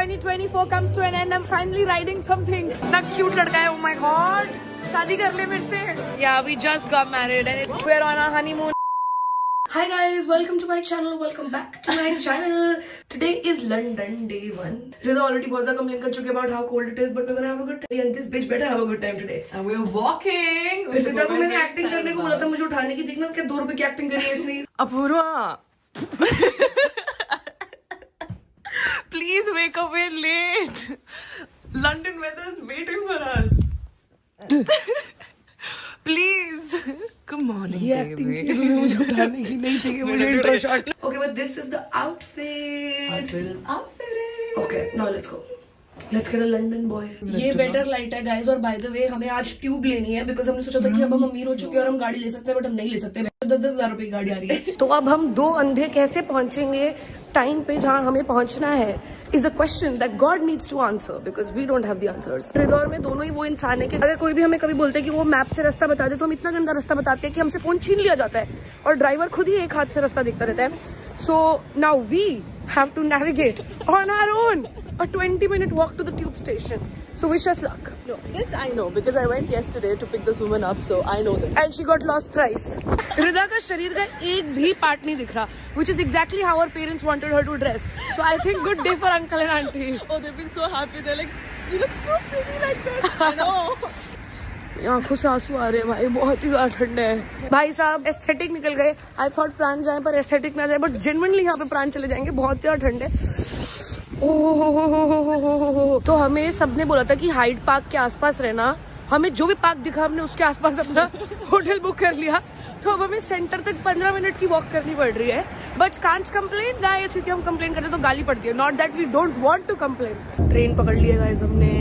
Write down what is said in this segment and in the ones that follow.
2024 comes to an end. I'm finally riding something. ना cute लड़का है. Oh my god. शादी कर ले मेरे से. Yeah, we just got married and we're on our honeymoon. Hi guys, welcome to my channel. Welcome back to my channel. Today is London day 1. Riza already बहुत ज़्यादा complain कर चुकी है about how cold it is, but we're gonna have a good time. And this bitch better have a good time today. And we're walking. Rita को मैंने acting करने को बोला था, मुझे उठाने की. देखना क्या 2 रुपए की acting करी है इसने. Apoorva. Please wake up, we're late. London weather is waiting for us. Please. Good morning, ये acting की मुझे उठाने की नहीं चाहिए, मुझे intro shot. Okay, but this is the outfit. Outfit is outfitting. Okay, now let's go. Let's get a London boy. ये better light है guys, और by the way हमें आज ट्यूब लेनी है because हमने सोचा था कि अब हम अमीर हो चुके हैं और हम गाड़ी ले सकते हैं, but हम नहीं ले सकते. 10-10 हज़ार रुपए की गाड़ी आ रही है. तो अब हम 2 अंधे कैसे पहुंचेंगे टाइम पे जहाँ हमें पहुंचना है is a question that God needs to answer because we don't have the answers. रिदौर में दोनों ही वो इंसान है कि अगर कोई भी हमें कभी बोलते है कि वो मैप से रास्ता बता दे तो हम इतना गंदा रास्ता बताते हैं कि हमसे फोन छीन लिया जाता है और ड्राइवर खुद ही एक हाथ से रास्ता देखता रहता है. So now we have to navigate on our own a 20-minute walk to the tube station. So wish us luck. No, this I know because I went yesterday to pick this woman up, so I know this. And she got lost thrice. रिदा का शरीर का एक भी part नहीं दिख रहा, which is exactly how her parents wanted her to dress. So I think good day for uncle and auntie. Oh, they've been so happy. They're like, you look so pretty like this. I know. आंखों से आंसू आ रहे हैं भाई, बहुत ही ज्यादा ठंड है भाई साहब. एस्थेटिक निकल गए. आई थॉट प्राण जाए पर एस्थेटिक ना जाए, बट जेन्युइनली यहाँ पे प्राण चले जाएंगे. बहुत ज्यादा ठंड है. तो हमें सबने बोला था कि हाइड पार्क के आसपास रहना. हमें जो भी पार्क दिखा हमने उसके आसपास अपना होटल बुक कर लिया. तो अब हमें सेंटर तक 15 मिनट की वॉक करनी पड़ रही है. बट कांट कंप्लेन गाइस, क्योंकि हम कंप्लेन करते तो गाली पड़ती है. Not that we don't want to complain. Train पकड़ लिया गाइस हमने.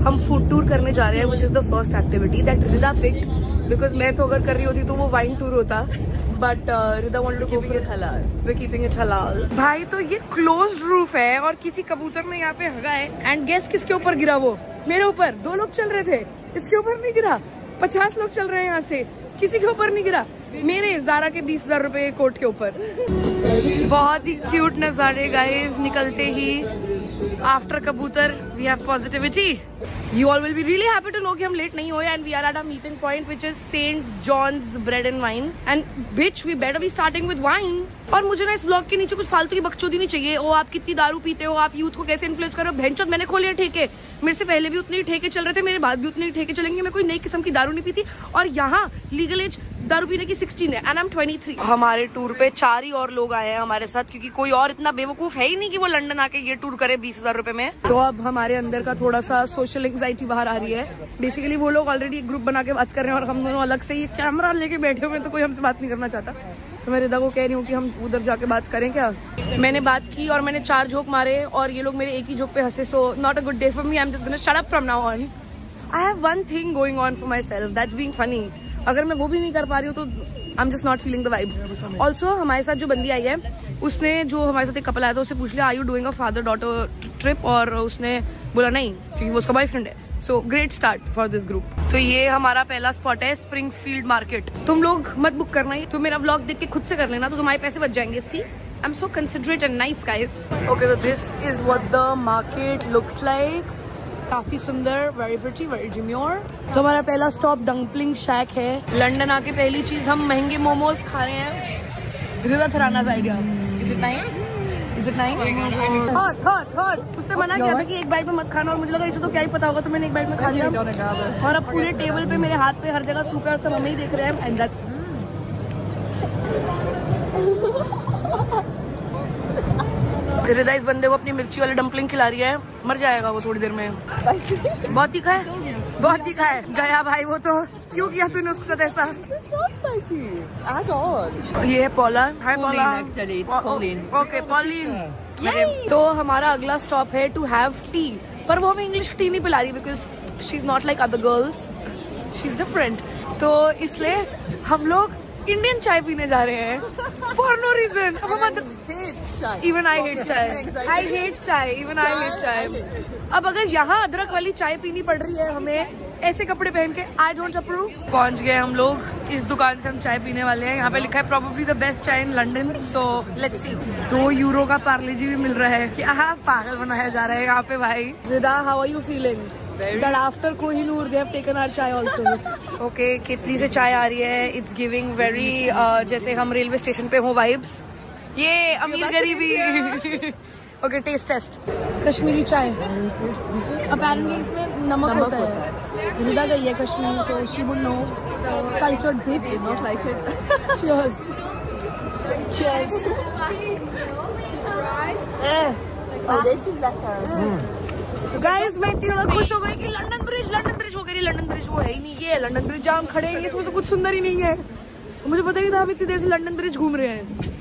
हम फूड टूर करने जा रहे हैं, which is the first activity that Rida picked because मैं तो अगर कर रही होती तो वो वाइन टूर होता. But Rida wanted to go for halal. We keeping it halal. भाई तो ये क्लोज्ड रूफ है और किसी कबूतर ने यहाँ पे हगा है. एंड गेस किसके ऊपर गिरा? वो मेरे ऊपर. 2 लोग चल रहे थे, इसके ऊपर नहीं गिरा. 50 लोग चल रहे हैं यहाँ से, किसी के ऊपर नहीं गिरा. मेरे ज़ारा के 20,000 रुपए कोट के ऊपर. बहुत ही क्यूट नजारे गाइस. निकलते ही आफ्टर कबूतर we have positivity. You all will be really happy to know कि हम लेट नहीं हुए and we are at our meeting point which is St. John's Bread and Wine and bitch we better be starting with wine. और मुझे ना इस vlog के नीचे कुछ फालतू की बकचोदी नहीं चाहिए. ओ आप कितनी दारू पीते हो, आप यूथ को कैसे इन्फ्लुएंस कर रहे हो. भैंचोद मैंने खोले ठेके. मेरे से पहले भी उतने ही ठेके चल रहे थे, मेरे बाद भी उतने ही ठेके चलेंगे. मैं कोई नई किस्म की दारू नहीं पीती. और यहाँ लीगल एज दारू पीने की 16 है एंड आई एम 23. हमारे टूर पे 4 ही और लोग आए हैं हमारे साथ, क्योंकि कोई और इतना बेवकूफ है ही नहीं कि वो लंदन आके ये टूर करे 20,000 रुपए में. तो अब हमारे अंदर का थोड़ा सा सोशल एंग्जाइटी बाहर आ रही है. बेसिकली वो लोग ऑलरेडी एक ग्रुप बना के बात कर रहे हैं और हम दोनों अलग से ये कैमरा लेके बैठे हुए हैं, तो कोई हमसे बात नहीं करना चाहता. तो मैं रिदा को कह रही हूँ कि हम उधर जाके बात करें क्या. मैंने बात की और मैंने 4 जोक मारे और ये लोग मेरे एक ही जोक पे हंसे. So not a good day for me. I am just gonna shut up from now on. I have one thing going on for my self that's being funny. अगर मैं वो भी नहीं कर पा रही हूँ तो I am just not feeling the vibes. Also हमारे साथ जो बंदी आई है उसने, जो हमारे साथ एक कपल आया था, उससे पूछ लिया are you doing a father daughter trip, और उसने बोला नहीं क्योंकि वो उसका बॉयफ्रेंड है. So great start for this group. तो ये हमारा पहला स्पॉट है स्प्रिंग्सफील्ड मार्केट. तुम लोग मत बुक करना ही, तो मेरा व्लॉग देख के खुद से कर लेना, तो तुम्हारे पैसे बच जाएंगे. See I am so considerate and nice guys. Okay, तो this is what the market looks like. काफी सुंदर, वेरी प्रिटी, वेरी डिम्योर. तो हमारा पहला स्टॉप डम्पलिंग शैक है. लंदन आके पहली चीज हम महंगे मोमोज खा रहे हैं. रिदा थराना's idea. Is it nice? Is it nice? Hot. उसने मना किया था कि एक बाइट में मत खाना, और मुझे लगा इसे तो क्या ही पता होगा, तो मैंने एक बाइट में खा लिया. और अब पूरे टेबल पे मेरे हाथ पे हर जगह सूप है और सब हमें ही देख रहे हैं. एंड दैट रिदा इस बंदे को अपनी मिर्ची वाली डम्पलिंग खिला रही है. मर जाएगा वो थोड़ी देर में. बहुत तीखा है, बहुत तीखा है. गया भाई वो तो. क्यों किया तूने उसके साथ ऐसा? ये है पॉला. हाय पॉला. Okay pollen. तो हमारा अगला स्टॉप है टू हैव टी. पर वो हमें इंग्लिश टी नहीं पिला रही because she is not like other girls, she is different. तो इसलिए हम लोग इंडियन चाय पीने जा रहे हैं for no reason. Even I hate chai. I hate chai. Even I hate chai. अब अगर यहाँ अदरक वाली चाय पीनी पड़ रही है हमें ऐसे कपड़े पहन के, I don't approve. पहुँच गए हम लोग इस दुकान से, हम चाय पीने वाले हैं। यहाँ पे लिखा है probably the best चाय in London. So let's see. 2 euro का पार्ले जी भी मिल रहा है। क्या पागल बनाया जा रहा है यहाँ पे भाई। रिदा, how are you feeling? That after Kohinoor they have taken our chai also. Okay, केतली से चाय आ रही है। It's giving very जैसे हम रेलवे स्टेशन पे हो vibes. ये अमीर गरीबी। Okay, test test. कश्मीरी चाय अपेरेंटली इसमें नमक होता है। रिदा गई है कश्मीर तो she would know cultured bit, not like it. Cheers cheers. Guys मैं इतनी ज्यादा खुश हो गई कि लंदन ब्रिज हो गई। लंदन ब्रिज वो है ही नहीं, ये है लंदन ब्रिज जहाँ हम खड़े हैं। इसमें तो कुछ सुंदर ही नहीं है। मुझे पता नहीं था हम इतनी देर से लंदन ब्रिज घूम रहे हैं।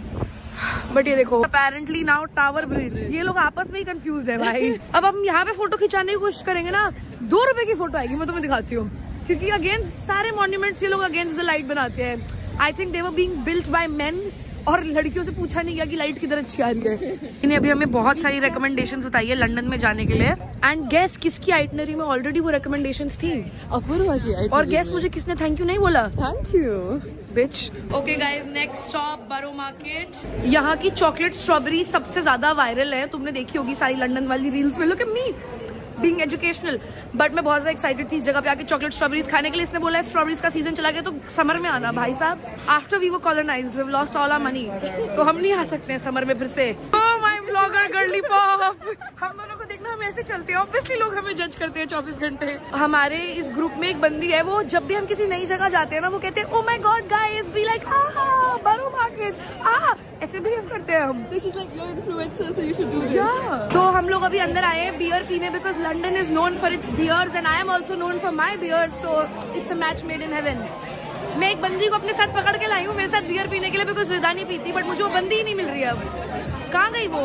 बट ये देखो अपेरेंटली नाउ टावर ब्रिज। ये लोग आपस में ही कंफ्यूज है भाई। अब हम यहाँ पे फोटो खिंचाने की कोशिश करेंगे ना, 2 रुपए की फोटो आएगी। मैं तुम्हें दिखाती हूँ, क्योंकि अगेंस्ट सारे मॉन्यूमेंट्स ये लोग अगेंस्ट द लाइट बनाते हैं। I think they were being built by main, और लड़कियों से पूछा नहीं गया कि लाइट किधर अच्छी आ रही है। इन्हें अभी हमें बहुत सारी रिकमेंडेशंस बताई है लंदन में जाने के लिए। एंड गेस किसकी आइटनरी में ऑलरेडी वो रिकमेंडेशंस थी? अपूर्वा की। और गेस मुझे किसने थैंक यू नहीं बोला? Thank you beach. Okay guys, next stop बरो मार्केट। यहाँ की चॉकलेट स्ट्रॉबेरी सबसे ज्यादा वायरल है, तुमने देखी होगी सारी लंदन वाली रील्स में। Look at me being educational, but मैं बहुत ज्यादा एक्साइटेड थी इस जगह पे आके चॉकलेट स्ट्रॉबेरीज खाने के लिए। इसने बोला है स्ट्रॉबेरीज का सीजन चला गया तो समर में आना। भाई साहब, after we were colonised we have lost all our money, तो हम नहीं आ सकते हैं समर में फिर से। Oh my blogger girly pop, हम दोनों को देखना हम ऐसे चलते हैं। ऑब्वियसली लोग हमें जज करते हैं 24 घंटे। हमारे इस ग्रुप में एक बंदी है, वो जब भी हम किसी नई जगह जाते हैं ना, वो कहते हैं oh my God guys be like बरो मार्केट, ऐसे बिहेव करते हैं हम। तो हम लोग अभी अंदर आए हैं बियर पीने, because London is known for its beers and I am also known for my beer, so it's a match made in heaven. मैं एक बंदी को अपने साथ पकड़ के लाई हूँ मेरे साथ बियर पीने के लिए, बिकॉज रिदा नहीं पीती, बट मुझे वो बंदी ही नहीं मिल रही है। अब कहाँ गई वो?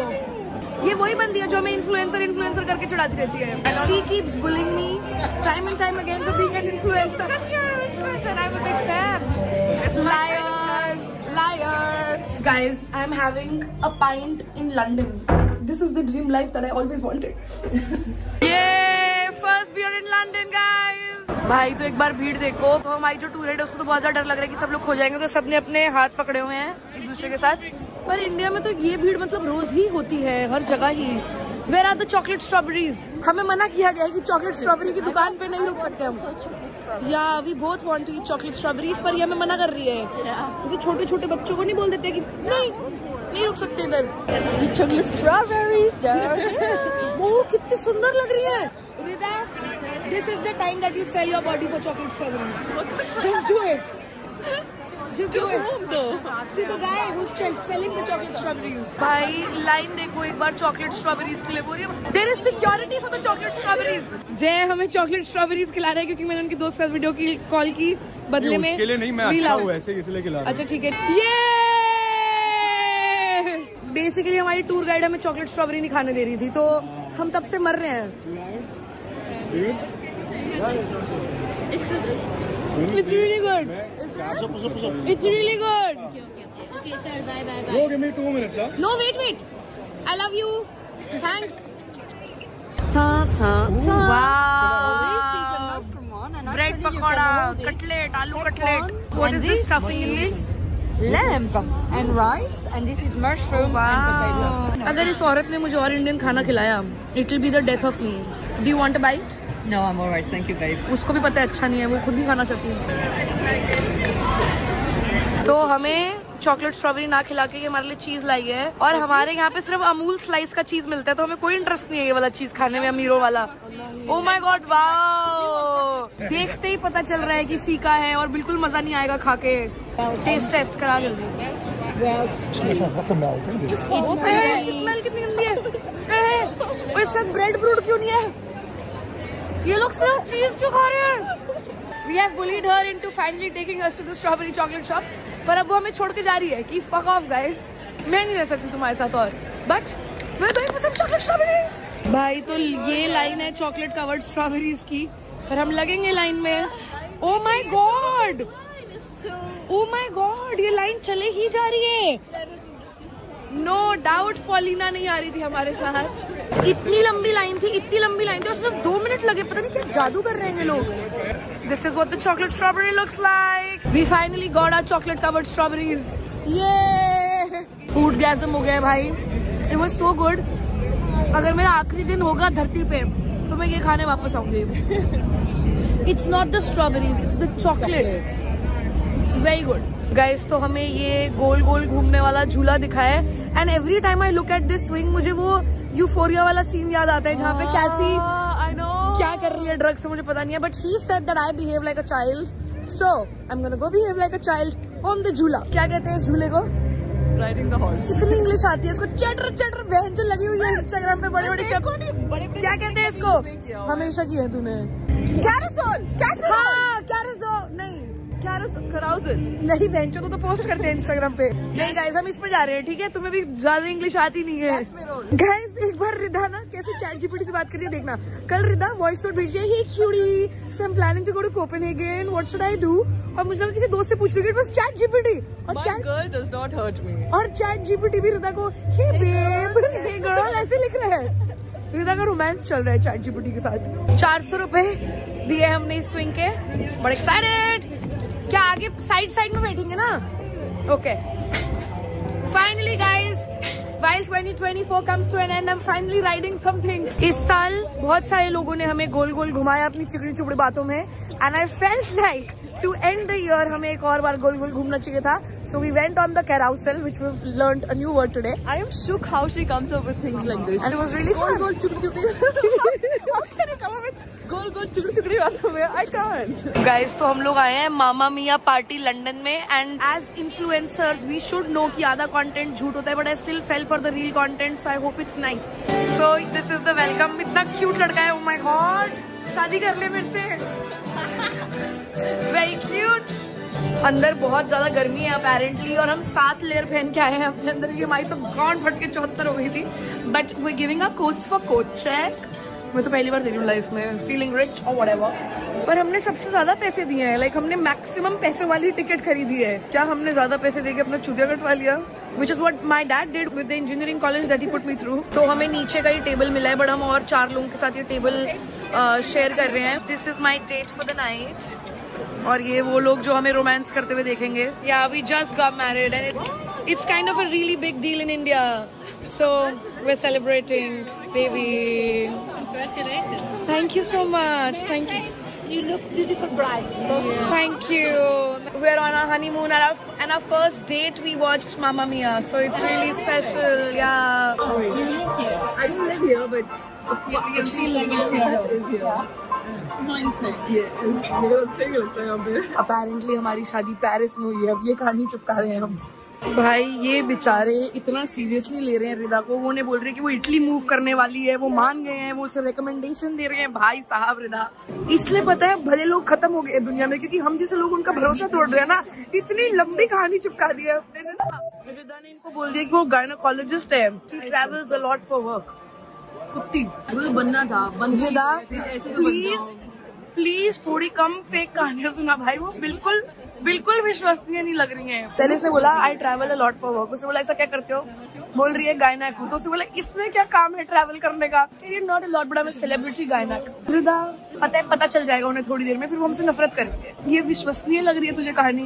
ये वही बंदी है जो हमें इन्फ्लुएंसर करके चिढ़ाती रहती है। She keeps bullying me time and time again for being an influencer. I'm a big fan. Liar. Guys, I'm having a pint in London. This is the dream life that I always wanted. Yeah, first beer in London, guys. भाई तो एक बार भीड़ देखो। तो हमारी जो tour है उसको तो बहुत ज्यादा डर लग रहा है कि सब लोग खो जाएंगे, तो सबने अपने हाथ पकड़े हुए हैं एक दूसरे के साथ। पर इंडिया में तो ये भीड़ मतलब रोज ही होती है, हर जगह ही। Where are the chocolate strawberries? हमें मना किया गया है कि चॉकलेट स्ट्रॉबेरी की दुकान पे नहीं रुक सकते हम। या we both want to eat chocolate strawberries, पर ये हमें मना कर रही है। जैसे छोटे छोटे बच्चों को नहीं बोल देते कि नहीं रुक सकते इधर। चॉकलेट स्ट्रॉबेरीज वो कितनी सुंदर लग रही है। This is the time that you sell your body for chocolate strawberries. Just do it. Just do it. To the guy who's selling the chocolate strawberries. भाई लाइन देखो एक बार चॉकलेट स्ट्रॉबेरीज के लिए पूरी। There is security for the chocolate strawberries. जय हमें chocolate strawberries खिला रहे हैं क्योंकि मैंने उनकी दोस्त के साथ वीडियो की कॉल की बदले में। उसके लिए नहीं, मैं अच्छा हूँ ऐसे इसलिए खिला रहा हूँ। अच्छा ठीक है। ये बेसिकली हमारी टूर गाइड हमें चॉकलेट स्ट्रॉबेरी नहीं खाने दे रही थी, तो हम तब से मर रहे हैं। It's really good. It's really good. Okay, sir. Bye. Go, give me 2 minutes, huh? No, wait. I love you. Thanks. Wow. Bread pakora, cutlet, aloo cutlet. What is this stuffing in this? Lamb and rice, and this is mushroom and potato. अगर इस औरत ने मुझे और Indian खाना खिलाया, it will be the death of me. Do you want a bite? No, I'm alright, thank you, babe. उसको भी पता है अच्छा नहीं है, वो खुद भी खाना चाहती है। तो हमें चॉकलेट स्ट्रॉबेरी ना खिला के ये हमारे लिए चीज लाई है, और हमारे यहाँ पे सिर्फ अमूल स्लाइस का चीज मिलता है, तो हमें कोई इंटरेस्ट नहीं है ये वाला चीज खाने में, अमीरों वाला। Oh my God, wow! देखते ही पता चल रहा है कि फीका है और बिल्कुल मजा नहीं आएगा खा के। टेस्ट करा जल्दी। स्मेल कितनी गंदी है। और सब ब्रेड ब्रूड क्यों नहीं है? ये लोग सिर्फ चीज क्यों खा रहे हैं? We have bullied her into finally taking us to the strawberry chocolate shop, पर अब वो हमें छोड़ के जा रही है कि fuck off guys, मैं नहीं रह सकती तुम्हारे साथ और। But मैं तो एक पसंद चॉकलेट स्ट्रॉबेरी। भाई तो ये लाइन है चॉकलेट कवर्ड स्ट्रॉबेरीज की, पर हम लगेंगे लाइन में। Oh my god, ये लाइन चले ही जा रही है। नो डाउट पॉलिना नहीं आ रही थी हमारे साथ। इतनी लंबी लाइन थी और सिर्फ 2 मिनट लगे। पता नहीं क्या जादू कर रहे हैं ये लोग। This is what the chocolate strawberry looks like. We finally got our chocolate covered strawberries. ये फूड गैसम हो गया है भाई। It was so good. अगर मेरा आखिरी दिन होगा धरती पे तो मैं ये खाने वापस आऊंगी। It's not the strawberries, it's the chocolate. It's very good guys. तो हमें ये गोल गोल घूमने वाला झूला दिखाया है and every time I look at this swing मुझे वो यूफोरिया वाला सीन याद आता है जहाँ पे कैसी क्या कर रही है ड्रग्स से मुझे पता नहीं है। But he said that I behave like a child, so I am gonna go behave like a child on the झूला। क्या कहते हैं इस झूले को? Riding the horse. कितनी इंग्लिश आती है इसको? चटर चटर बहन जो लगी हुई है इंस्टाग्राम पे बड़े बड़े शब्द। क्या कहते हैं इसको? हमेशा की है तूने। कैरोसोल। कैरोसोल नहीं, कैरोसोल नहीं बेंचो को तो पोस्ट करते हैं इंस्टाग्राम पे। नहीं गाइस हम इस पे जा रहे हैं, ठीक है? तुम्हें भी ज्यादा इंग्लिश आती नहीं है गाइस। एक बार रिदा ना कैसे चैट जीपीटी से बात कर रही है देखना। कल रिदा वॉइस नोट भेजी है, hi cutie so I am planning to go to Copenhagen, what should I do? और मुझे किसी दोस्त से पूछ रही है, बस चैट जीपीटी। और My girl does not hurt me. और चैट जीपीटी भी रिदा को हे बेब हे गर्ल ऐसे लिख रहा है। रिदा का रोमांस चल रहा है चैट जीपीटी के साथ। 400 रुपए दिए हमने इस स्विंग के। बड़े एक्साइटेड। क्या आगे साइड में बैठेंगे ना? Okay finally guys while 2024 comes to an end, I'm finally riding something. इस साल बहुत सारे लोगों ने हमें गोल गोल घुमाया अपनी चिकनी चुपड़ी बातों में and I felt like to end the year हमें एक और बार गोल गोल घूमना चाहिए था. So we went on the carousel, which we've learned a new word today. I am shook how she comes up with things like this. And it was really fun. Goal chukdi chukdi. How can you come up with goal chukdi chukdi बातों में? I can't. Guys, तो हम लोग आए हैं मामा मिया party London में and as influencers we should know कि आधा content झूठ होता है, but I still fell for the real content, so I hope it's nice. So this is the welcome. इतना cute लड़का है, oh my god. शादी कर ले मेरे से. Very cute. अंदर बहुत ज्यादा गर्मी है अपेरेंटली और हम 7 लेयर पहन के आए हैं अपने अंदर की. हमारी तो गांड फट के 74 हो गई थी. But we giving a coats for coat check. मैं तो पहली बार दे रही हूँ लाइफ में. फीलिंग रिच और व्हाटएवर. पर हमने सबसे ज्यादा पैसे दिए हैं. लाइक हमने मैक्सिमम पैसे वाली टिकट खरीदी है. क्या हमने ज्यादा पैसे देके अपना चूतिया कटवा लिया? Which is what my dad did with the engineering college that he put me through. तो हमें नीचे का ही टेबल मिला है, बट हम और 4 लोगों के साथ ये टेबल शेयर कर रहे हैं. This is my date for the night. और ये वो लोग जो हमें रोमांस करते हुए देखेंगे. Yeah, we just got married and it's kind of a really big deal in India. So we're celebrating, baby. Congratulations. Thank you so much. Thank you. You look beautiful bride. Yeah. Thank you. We're on our honeymoon and our first date we watched Mamma Mia, so it's really special. Yeah. You live here. I don't live here, but I feel like it's here. Is here. मुझे अच्छा ही लगता है यहाँ पे. Apparently हमारी शादी Paris में हुई है. अब ये कहानी चिपका रहे हैं हम. भाई ये बेचारे इतना सीरियसली ले रहे हैं रिदा को. वो ने बोल रहे हैं कि वो इटली मूव करने वाली है. वो मान गए हैं. वो उसे रिकमेंडेशन दे रहे हैं. भाई साहब रिदा इसलिए पता है भले लोग खत्म हो गए दुनिया में, क्योंकि हम जैसे लोग उनका भरोसा तोड़ रहे हैं ना. इतनी लंबी कहानी चिपका दी है अपने ने. रिदा ने इनको बोल दिया कि वो गायनोकोलॉजिस्ट है. She travels a lot for work. कुत्ती बनना था. रिदा प्लीज थोड़ी कम फेक कहानियां सुना भाई. वो बिल्कुल विश्वसनीय नहीं लग रही हैं. पहले उसने बोला I travel a lot for work. उसने बोला ऐसा क्या करते हो? बोल रही है गायनक हूँ. तो उसने बोला इसमें क्या काम है ट्रैवल करने का? नॉट अ लॉट बड़ा मैं सेलिब्रिटी गायनक. रिदा पता चल जाएगा उन्हें थोड़ी देर में, फिर वो हमसे नफरत करेंगे. ये विश्वसनीय लग रही है तुझे कहानी?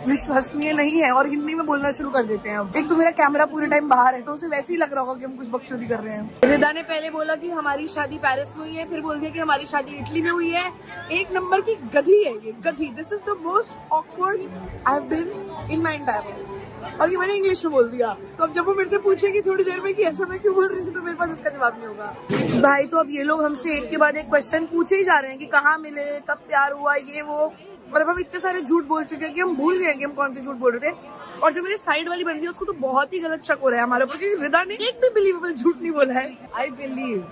विश्वसनीय नहीं है. और हिंदी में बोलना शुरू कर देते हैं. अब एक तो मेरा कैमरा पूरे टाइम बाहर है, तो उसे वैसे ही लग रहा होगा कि हम कुछ बकचोदी कर रहे हैं. रिदा ने पहले बोला कि हमारी शादी पेरिस में हुई है, फिर बोल दिया कि हमारी शादी इटली में हुई है. एक नंबर की गधी है ये, गधी. This is the most awkward I have been in my entire life. और ये मैंने इंग्लिश में बोल दिया. तो अब जब वो मेरे से पूछेगी थोड़ी देर में कि ऐसा मैं क्यों बोल रही थी, तो मेरे पास इसका जवाब नहीं होगा. भाई तो अब ये लोग हमसे एक के बाद एक क्वेश्चन पूछे ही जा रहे हैं कि कहाँ मिले, कब प्यार हुआ, ये वो. और अब हम इतने सारे झूठ बोल चुके हैं कि हम भूल गए कि हम कौन से झूठ बोल रहे थे. और जो मेरी साइड वाली बंदी है उसको तो बहुत ही गलत शक हो रहा है हमारे ऊपर, क्योंकि रिदा ने एक भी बिलीवेबल झूठ नहीं बोला है. I believe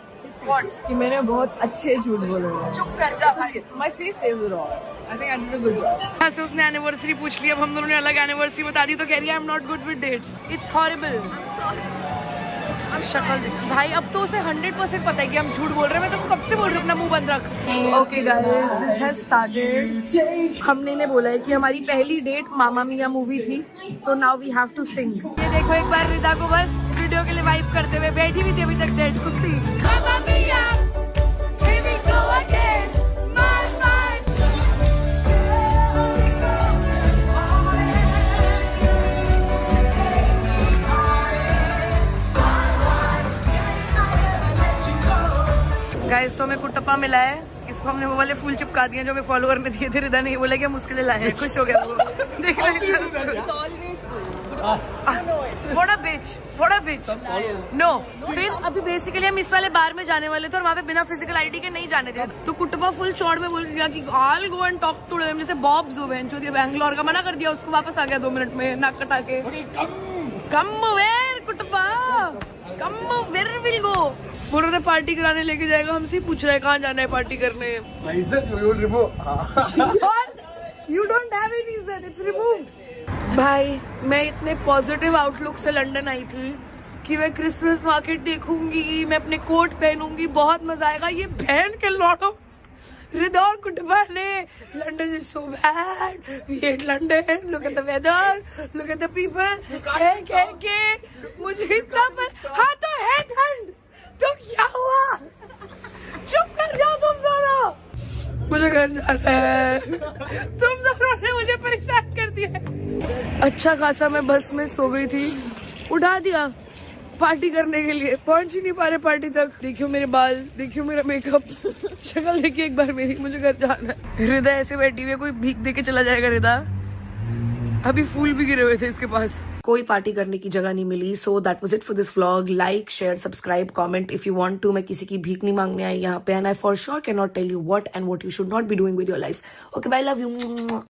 कि मैंने बहुत अच्छे झूठ बोले हैं. चुप कर जा भाई. My face says it all. I think I did a good job. यहाँ से उसने एनिवर्सरी पूछ ली. अब हम दोनों ने अलग एनिवर्सरी बता दी तो कह रही है I am not good with dates. It's horrible. शक्ल देखी भाई, अब तो उसे 100% पता है कि हम झूठ बोल रहे हैं। मैं तुमको कब से बोल रही हूँ अपना मुंह बंद रख। Okay guys, this has started. हमने इन्हें बोला है कि हमारी पहली डेट मामा मिया मूवी थी, तो now we have to sing. ये देखो एक बार रिदा को बस वीडियो के लिए वाइब करते हुए, बैठी हुई थी अभी तक डेट कुत्ती। Mamma mia, here we go again, my mind। Guys तो हमें कुट्टप्पा मिला है, इसको हमने वो वाले फूल चिपका दिए जो हमें फॉलोअर ने दिए थे। रिदा ने ये बोला कि हम उसके लिए लाए हैं, खुश हो गया वो। देख बड़ा बिच नो। फिर अभी बेसिकली हम इस वाले बार में जाने वाले थे और वहाँ पे बिना फिजिकल आईडी के नहीं जाने थे, तो कुट्टप्पा फुल चौड़ में बोल गया कि I'll go and talk to them, जैसे बॉब जुबेन जो बैंगलोर का, मना कर दिया उसको, वापस आ गया 2 मिनट में नाक कटा के। Come where Kuttappa, come where will go. बोल रहे पार्टी कराने लेके जाएगा, हमसे पूछ रहा है कहाँ जाना है पार्टी करने। You don't have any izzat, it's removed। भाई मैं इतने पॉजिटिव आउटलुक से लंदन आई थी कि मैं क्रिसमस मार्केट देखूंगी, मैं अपने कोट पहनूंगी, बहुत मजा आएगा। ये बहन के लौटो रिदा और कुट्टप्पा ने London is so bad, we hate London, look at the weather, look at the people, के मुझे इतना पर। हाँ तो है ठंड, तो क्या हुआ? चुप कर जाओ तुम दोनों, मुझे घर जाना है। तुम दोनों ने मुझे परेशान कर दिया। अच्छा खासा मैं बस में सो गई थी, उठा दिया पार्टी करने के लिए, पहुंच ही नहीं पा रहे पार्टी तक। देखियो मेरे बाल, देखियो मेरा मेकअप, शक्ल देखिए एक बार मेरी, मुझे घर जाना है। रिदा ऐसे बैठी हुई है, कोई भीख दे के चला जाएगा। रिदा अभी फूल भी गिरे हुए थे इसके पास। कोई पार्टी करने की जगह नहीं मिली, so that was it for this vlog. Like, share, subscribe, comment if you want to. मैं किसी की भीख नहीं मांगने आई यहाँ पे, and I for sure can not tell you what and what you should not be doing with your life. Okay bye, love you.